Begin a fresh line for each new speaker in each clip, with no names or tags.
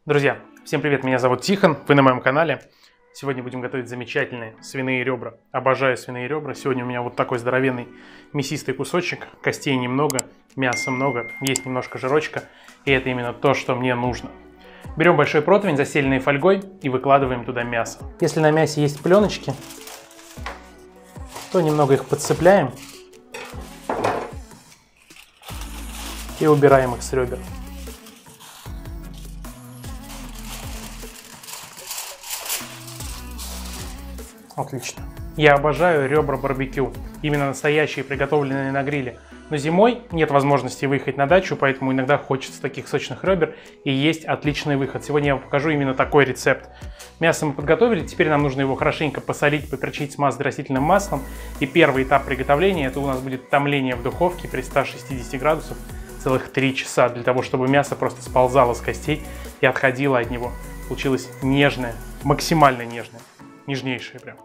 Друзья, всем привет, меня зовут Тихон, вы на моем канале. Сегодня будем готовить замечательные свиные ребра. Обожаю свиные ребра. Сегодня у меня вот такой здоровенный мясистый кусочек, костей немного, мяса много, есть немножко жирочка, и это именно то, что мне нужно. Берем большой противень, застеленный фольгой, и выкладываем туда мясо. Если на мясе есть пленочки, то немного их подцепляем и убираем их с ребер. Отлично. Я обожаю ребра барбекю, именно настоящие, приготовленные на гриле. Но зимой нет возможности выехать на дачу, поэтому иногда хочется таких сочных ребер, и есть отличный выход. Сегодня я вам покажу именно такой рецепт. Мясо мы подготовили, теперь нам нужно его хорошенько посолить, поперчить, смазать растительным маслом. И первый этап приготовления, это у нас будет томление в духовке при 160 градусах целых 3 часа, для того, чтобы мясо просто сползало с костей и отходило от него. Получилось нежное, максимально нежное. Нежнейшее прям.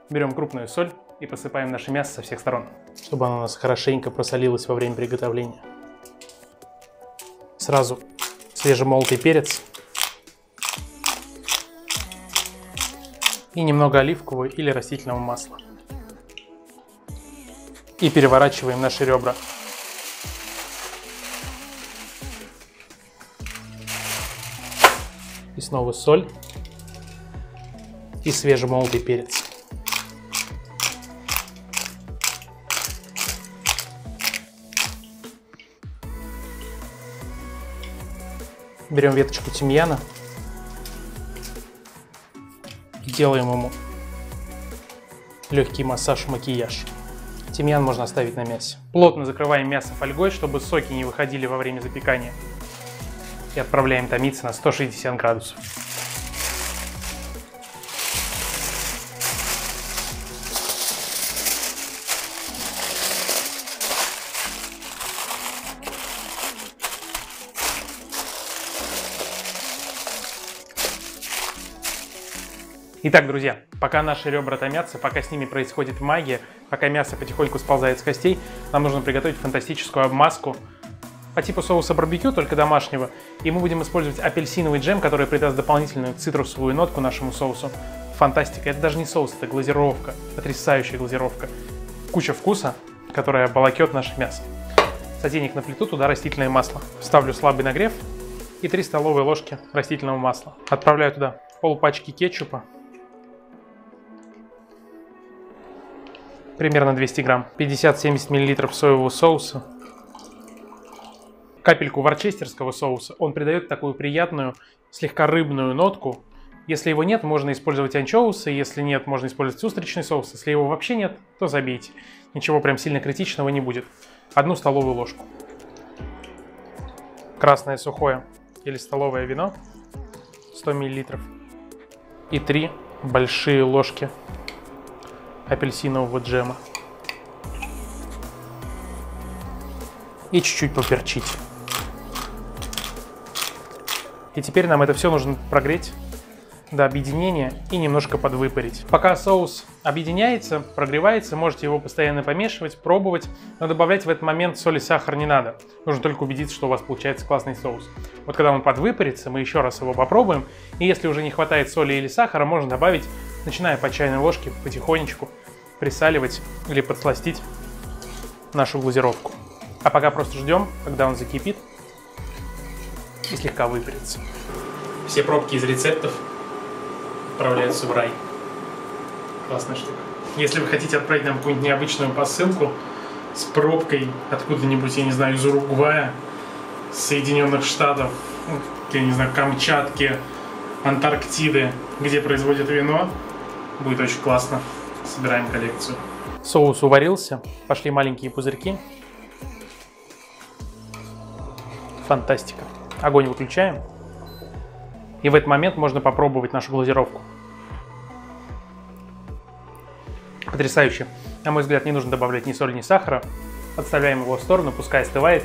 Берем крупную соль и посыпаем наше мясо со всех сторон, чтобы оно у нас хорошенько просолилось во время приготовления. Сразу свежемолотый перец и немного оливкового или растительного масла. И переворачиваем наши ребра. И снова соль. И свежемолотый перец. Берем веточку тимьяна и делаем ему легкий массаж, макияж. Тимьян можно оставить на мясе. Плотно закрываем мясо фольгой, чтобы соки не выходили во время запекания. И отправляем томиться на 160 градусов. Итак, друзья, пока наши ребра томятся, пока с ними происходит магия, пока мясо потихоньку сползает с костей, нам нужно приготовить фантастическую обмазку по типу соуса барбекю, только домашнего. И мы будем использовать апельсиновый джем, который придаст дополнительную цитрусовую нотку нашему соусу. Фантастика, это даже не соус, это глазировка, потрясающая глазировка. Куча вкуса, которая обволокет наше мясо. Сотейник на плиту, туда растительное масло. Ставлю слабый нагрев и 3 столовые ложки растительного масла. Отправляю туда полпачки кетчупа. Примерно 200 грамм, 50-70 мл соевого соуса, капельку ворчестерского соуса. Он придает такую приятную, слегка рыбную нотку. Если его нет, можно использовать анчоусы, если нет, можно использовать устричный соус. Если его вообще нет, то забейте. Ничего прям сильно критичного не будет. 1 столовую ложку. Красное сухое или столовое вино, 100 мл. И 3 большие ложки апельсинового джема. И чуть-чуть поперчить. И теперь нам это все нужно прогреть до объединения и немножко подвыпарить. Пока соус объединяется, прогревается, можете его постоянно помешивать, пробовать, но добавлять в этот момент соль и сахар не надо. Нужно только убедиться, что у вас получается классный соус. Вот когда он подвыпарится, мы еще раз его попробуем. И если уже не хватает соли или сахара, можно добавить, начиная по чайной ложке, потихонечку присаливать или подсластить нашу глазировку. А пока просто ждем, когда он закипит и слегка выпарится. Все пробки из рецептов отправляются в рай. Классная штука. Если вы хотите отправить нам какую-нибудь необычную посылку с пробкой откуда-нибудь, я не знаю, из Уругвая, Соединенных Штатов, я не знаю, Камчатки, Антарктиды, где производят вино, будет очень классно. Собираем коллекцию. Соус уварился, пошли маленькие пузырьки. Фантастика. Огонь выключаем. И в этот момент можно попробовать нашу глазировку. Потрясающе. На мой взгляд, не нужно добавлять ни соли, ни сахара. Отставляем его в сторону, пускай остывает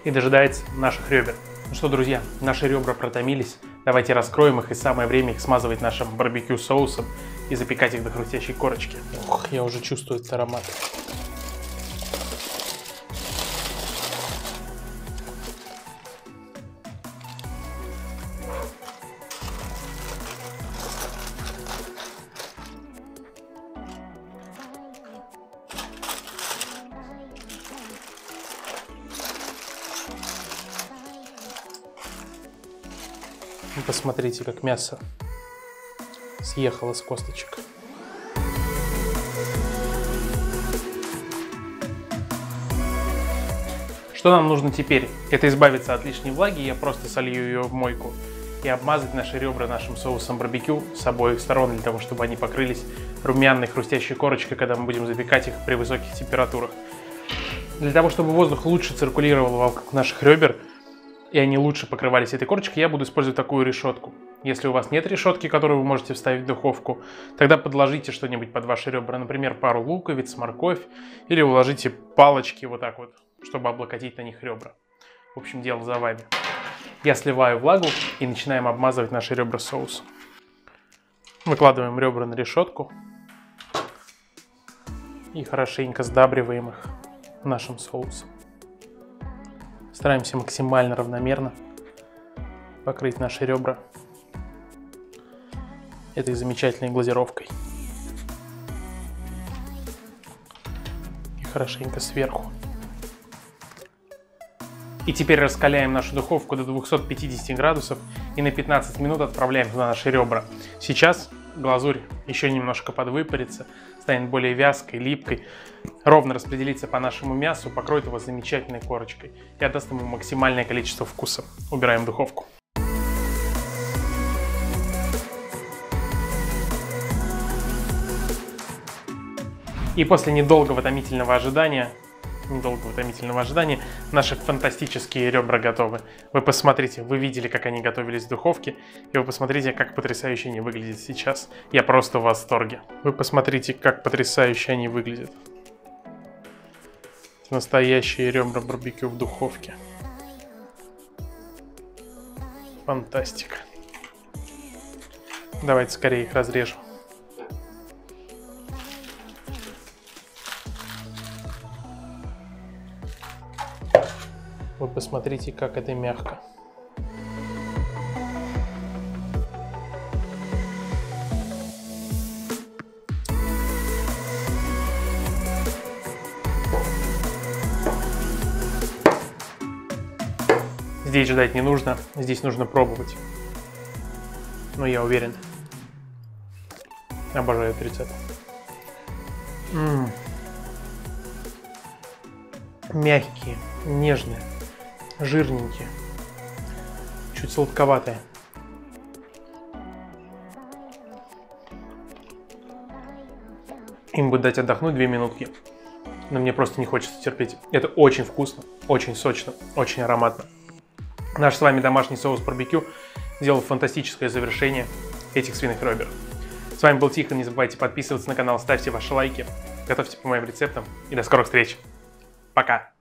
и дожидается наших ребер. Ну что, друзья, наши ребра протомились. Давайте раскроем их, и самое время их смазывать нашим барбекю соусом и запекать их до хрустящей корочки. Ох, я уже чувствую этот аромат. Посмотрите, как мясо съехало с косточек. Что нам нужно теперь? Это избавиться от лишней влаги. Я просто солью ее в мойку и обмазать наши ребра нашим соусом барбекю с обоих сторон, для того, чтобы они покрылись румяной хрустящей корочкой, когда мы будем запекать их при высоких температурах. Для того, чтобы воздух лучше циркулировал вокруг наших ребер и они лучше покрывались этой корочкой, я буду использовать такую решетку. Если у вас нет решетки, которую вы можете вставить в духовку, тогда подложите что-нибудь под ваши ребра, например, пару луковиц, морковь, или уложите палочки вот так вот, чтобы облокотить на них ребра. В общем, дело за вами. Я сливаю влагу и начинаем обмазывать наши ребра соусом. Выкладываем ребра на решетку и хорошенько сдабриваем их нашим соусом. Стараемся максимально равномерно покрыть наши ребра этой замечательной глазировкой. И хорошенько сверху. И теперь раскаляем нашу духовку до 250 градусов и на 15 минут отправляем туда наши ребра. Сейчас глазурь еще немножко подвыпарится, станет более вязкой, липкой, ровно распределится по нашему мясу, покроет его замечательной корочкой и отдаст ему максимальное количество вкуса. Убираем в духовку. И после недолгого томительного ожидания, наши фантастические ребра готовы. Вы посмотрите, вы видели, как они готовились в духовке, и вы посмотрите, как потрясающе они выглядят сейчас. Я просто в восторге. Вы посмотрите, как потрясающе они выглядят. Настоящие ребра барбекю в духовке. Фантастика. Давайте скорее их разрежем. Вы посмотрите, как это мягко. Здесь ждать не нужно, здесь нужно пробовать. Но я уверен. Обожаю этот рецепт. Мягкие, нежные, жирненькие, чуть сладковатые. Им бы дать отдохнуть 2 минутки, но мне просто не хочется терпеть. Это очень вкусно, очень сочно, очень ароматно. Наш с вами домашний соус барбекю сделал фантастическое завершение этих свиных ребер. С вами был Тихон, не забывайте подписываться на канал, ставьте ваши лайки, готовьте по моим рецептам и до скорых встреч. Пока!